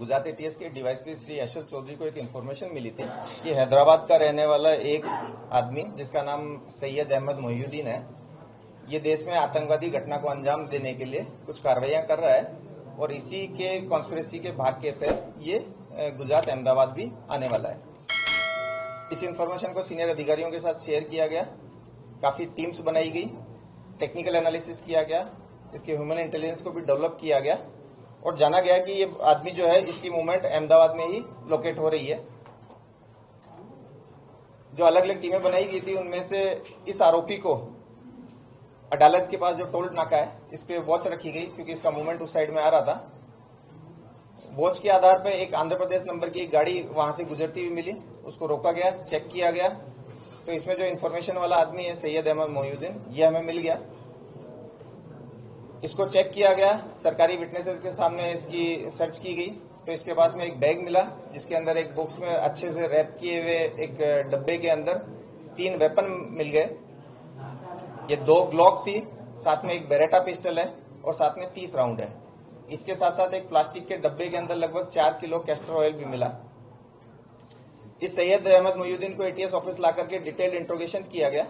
Gujarat ATS के DYSP Shri Yashwant Chaudhary को एक इन्फॉर्मेशन मिली थी कि हैदराबाद का रहने वाला एक आदमी जिसका नाम सैयद अहमद मोहिउद्दीन है, ये देश में आतंकवादी घटना को अंजाम देने के लिए कुछ कार्रवाइयां कर रहा है और इसी के कॉन्स्पिरेसी के भाग के तहत ये गुजरात अहमदाबाद भी आने वाला है। इस इन्फॉर्मेशन को सीनियर अधिकारियों के साथ शेयर किया गया, काफी टीम्स बनाई गई, टेक्निकल एनालिसिस किया गया, इसके ह्यूमन इंटेलिजेंस को भी डेवलप किया गया और जाना गया कि ये आदमी जो है इसकी मूवमेंट अहमदाबाद में ही लोकेट हो रही है। जो अलग अलग टीमें बनाई गई थी उनमें से इस आरोपी को अडालज के पास जो टोल नाका है इस पे वॉच रखी गई क्योंकि इसका मूवमेंट उस साइड में आ रहा था। वॉच के आधार पर एक आंध्र प्रदेश नंबर की एक गाड़ी वहां से गुजरती हुई मिली, उसको रोका गया, चेक किया गया तो इसमें जो इन्फॉर्मेशन वाला आदमी है सैयद अहमद मोहिउद्दीन, ये हमें मिल गया। इसको चेक किया गया, सरकारी विटनेसेस के सामने इसकी सर्च की गई तो इसके पास में एक बैग मिला जिसके अंदर एक बॉक्स में अच्छे से रैप किए हुए एक डब्बे के अंदर 3 वेपन मिल गए। ये 2 ग्लॉक थी, साथ में एक बेरेटा पिस्टल है और साथ में 30 राउंड है। इसके साथ साथ एक प्लास्टिक के डब्बे के अंदर लगभग 4 किलो कैस्टर ऑयल भी मिला। इस सैयद अहमद मोहिउद्दीन को एटीएस ऑफिस ला करके डिटेल्ड इंट्रोगेशन किया गया।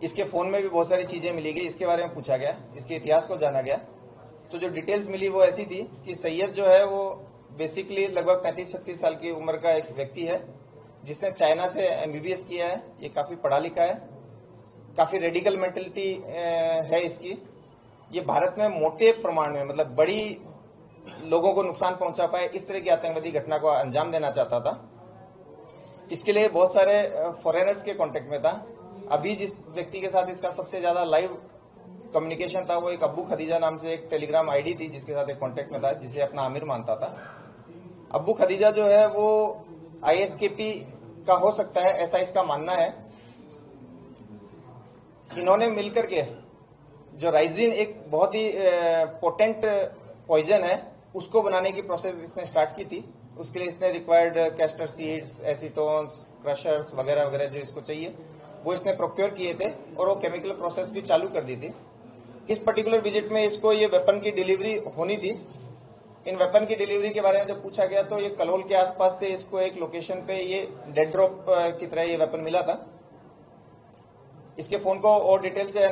इसके फोन में भी बहुत सारी चीजें मिली गई, इसके बारे में पूछा गया, इसके इतिहास को जाना गया। तो जो डिटेल्स मिली वो ऐसी थी कि सैयद जो है वो बेसिकली लगभग 35-36 साल की उम्र का एक व्यक्ति है जिसने चाइना से एमबीबीएस किया है। ये काफी पढ़ा लिखा है, काफी रेडिकल मेंटेलिटी है इसकी। ये भारत में मोटे प्रमाण में मतलब बड़ी लोगों को नुकसान पहुंचा पाए इस तरह की आतंकवादी घटना को अंजाम देना चाहता था। इसके लिए बहुत सारे फॉरेनर्स के कांटेक्ट में था। अभी जिस व्यक्ति के साथ इसका सबसे ज्यादा लाइव कम्युनिकेशन था वो एक अब्बू खदीजा नाम से एक टेलीग्राम आईडी थी जिसके साथ एक कांटेक्ट में था, जिसे अपना आमिर मानता था। अब्बू खदीजा जो है वो आईएसकेपी का हो सकता है, ऐसा इसका मानना है। इन्होंने मिलकर के जो राइजिन एक बहुत ही पोटेंट पॉइजन है उसको बनाने की प्रोसेस इसने स्टार्ट की थी। उसके लिए इसने रिक्वायर्ड कैस्टर सीड्स, एसीटोन्स, क्रशर्स वगैरह वगैरह जो इसको चाहिए वो इसने प्रोक्योर किए थे और वो केमिकल प्रोसेस भी चालू कर दी थी। इस पर्टिकुलर विजिट में इसको ये वेपन की डिलीवरी होनी थी। इन वेपन की डिलीवरी के बारे में जब पूछा गया तो ये कलोल के आसपास से इसको एक लोकेशन पे ये डेड ड्रॉप की तरह ये वेपन मिला था। इसके फोन को और डिटेल से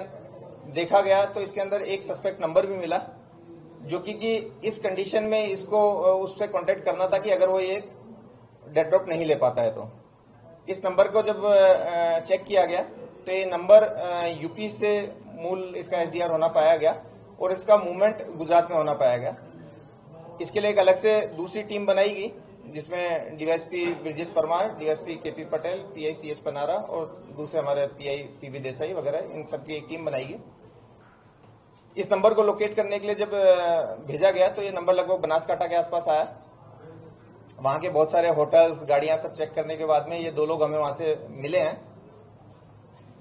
देखा गया तो इसके अंदर एक सस्पेक्ट नंबर भी मिला जो कि इस कंडीशन में इसको उससे कांटेक्ट करना था कि अगर वो ये डेड ड्रॉप नहीं ले पाता है तो। इस नंबर को जब चेक किया गया तो ये नंबर यूपी से मूल इसका एसडीआर होना पाया गया और इसका मूवमेंट गुजरात में होना पाया गया। इसके लिए एक अलग से दूसरी टीम बनाई गई जिसमें DYSP Virjit Parmar, DYSP KP Patel, PI CH Panara और दूसरे हमारे पीआई पीवी देसाई वगैरह, इन सबकी एक टीम बनाई गई। इस नंबर को लोकेट करने के लिए जब भेजा गया तो ये नंबर लगभग बनासकांठा के आसपास आया। वहां के बहुत सारे होटल्स, गाड़ियां सब चेक करने के बाद में ये 2 लोग हमें वहां से मिले हैं।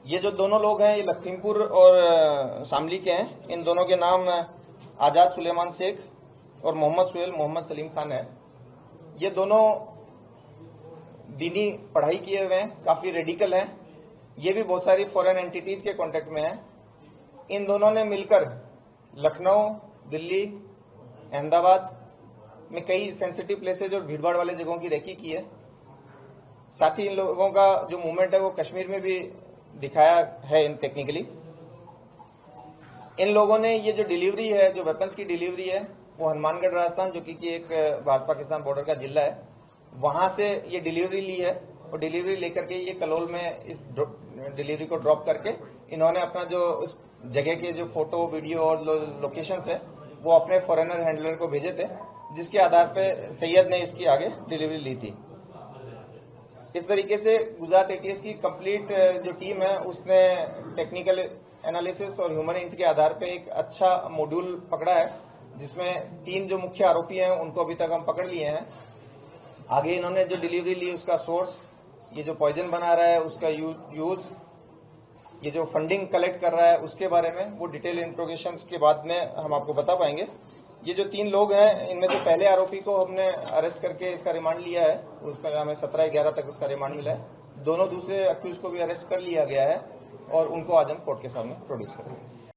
ये जो दोनों लोग हैं ये लखीमपुर और शामली के हैं। इन दोनों के नाम आजाद सुलेमान शेख और मोहम्मद सुहेल मोहम्मद सलीम खान है। ये दोनों दीनी पढ़ाई किए हुए हैं, काफी रेडिकल हैं। ये भी बहुत सारी फॉरेन एंटिटीज के कांटेक्ट में हैं। इन दोनों ने मिलकर लखनऊ, दिल्ली, अहमदाबाद में कई सेंसिटिव प्लेसेज और भीड़भाड़ वाले जगहों की रेकी की है। साथ ही इन लोगों का जो मूवमेंट है वो कश्मीर में भी दिखाया है इन टेक्निकली। इन लोगों ने ये जो डिलीवरी है, जो वेपन्स की डिलीवरी है, वो हनुमानगढ़ राजस्थान जो कि एक भारत पाकिस्तान बॉर्डर का जिला है, वहां से ये डिलीवरी ली है और डिलीवरी लेकर के ये कलोल में इस डिलीवरी को ड्रॉप करके इन्होंने अपना जो उस जगह के जो फोटो, वीडियो और लोकेशंस है वो अपने फॉरेनर हैंडलर को भेजे थे, जिसके आधार पे सैयद ने इसकी आगे डिलीवरी ली थी। इस तरीके से गुजरात एटीएस की कंप्लीट जो टीम है उसने टेक्निकल एनालिसिस और ह्यूमन इंट के आधार पे एक अच्छा मॉड्यूल पकड़ा है जिसमें 3 जो मुख्य आरोपी हैं उनको अभी तक हम पकड़ लिए हैं। आगे इन्होंने जो डिलीवरी ली उसका सोर्स, ये जो पॉइजन बना रहा है उसका यूज, ये जो फंडिंग कलेक्ट कर रहा है उसके बारे में वो डिटेल इंट्रोगेशन के बाद में हम आपको बता पाएंगे। ये जो 3 लोग हैं इनमें से पहले आरोपी को हमने अरेस्ट करके इसका रिमांड लिया है, उसमें हमें 17/11 तक उसका रिमांड मिला है। दोनों दूसरे अक्यूज को भी अरेस्ट कर लिया गया है और उनको आज हम कोर्ट के सामने प्रोड्यूस करेंगे।